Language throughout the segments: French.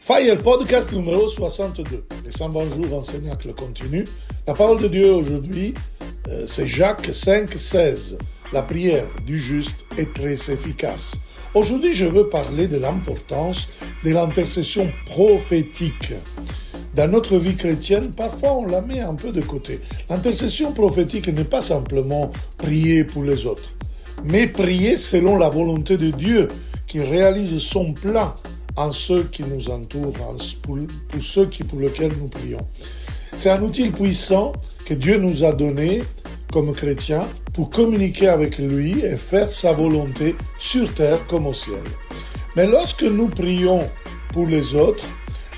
Fire Podcast numéro 62. Les 100 bonjours en Cénacle continue. La parole de Dieu aujourd'hui, c'est Jacques 5, 16. La prière du juste est très efficace. Aujourd'hui, je veux parler de l'importance de l'intercession prophétique. Dans notre vie chrétienne, parfois on la met un peu de côté. L'intercession prophétique n'est pas simplement prier pour les autres, mais prier selon la volonté de Dieu qui réalise son plan en ceux qui nous entourent, pour ceux pour lesquels nous prions. C'est un outil puissant que Dieu nous a donné comme chrétiens pour communiquer avec lui et faire sa volonté sur terre comme au ciel. Mais lorsque nous prions pour les autres,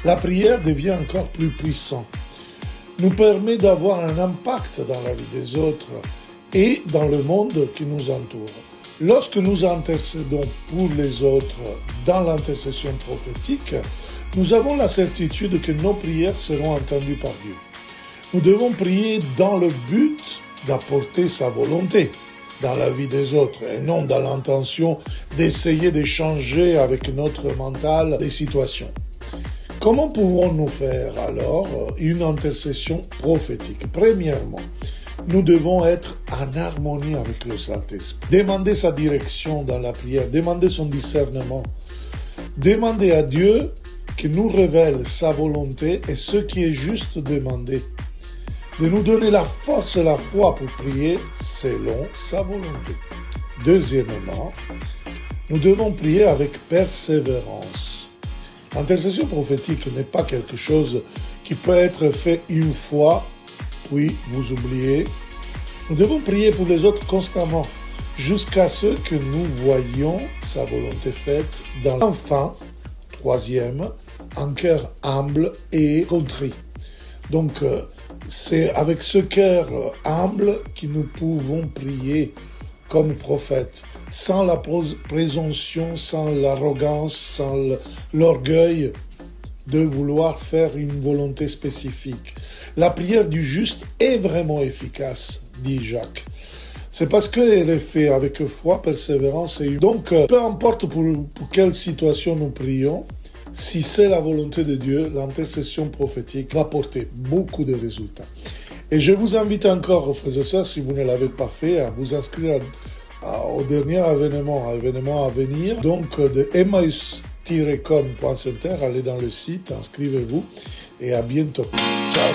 la prière devient encore plus puissante, nous permet d'avoir un impact dans la vie des autres et dans le monde qui nous entoure. Lorsque nous intercédons pour les autres dans l'intercession prophétique, nous avons la certitude que nos prières seront entendues par Dieu. Nous devons prier dans le but d'apporter sa volonté dans la vie des autres et non dans l'intention d'essayer de changer avec notre mental des situations. Comment pouvons-nous faire alors une intercession prophétique? Premièrement, nous devons être en harmonie avec le Saint-Esprit. Demander sa direction dans la prière, demander son discernement, demander à Dieu qu'il nous révèle sa volonté et ce qui est juste demandé, de nous donner la force et la foi pour prier selon sa volonté. Deuxièmement, nous devons prier avec persévérance. L'intercession prophétique n'est pas quelque chose qui peut être fait une fois, puis vous oubliez. Nous devons prier pour les autres constamment, jusqu'à ce que nous voyions sa volonté faite dans l'enfant. Troisième, un cœur humble et contrit. Donc, c'est avec ce cœur humble que nous pouvons prier comme prophète, sans la présomption, sans l'arrogance, sans l'orgueil de vouloir faire une volonté spécifique. La prière du juste est vraiment efficace, dit Jacques. C'est parce qu'elle est faite avec foi, persévérance et donc, peu importe pour quelle situation nous prions, si c'est la volonté de Dieu, l'intercession prophétique va porter beaucoup de résultats. Et je vous invite encore, frères et sœurs, si vous ne l'avez pas fait, à vous inscrire au dernier événement à venir, donc de emmaüs-com.center, allez dans le site, inscrivez-vous et à bientôt. Ciao.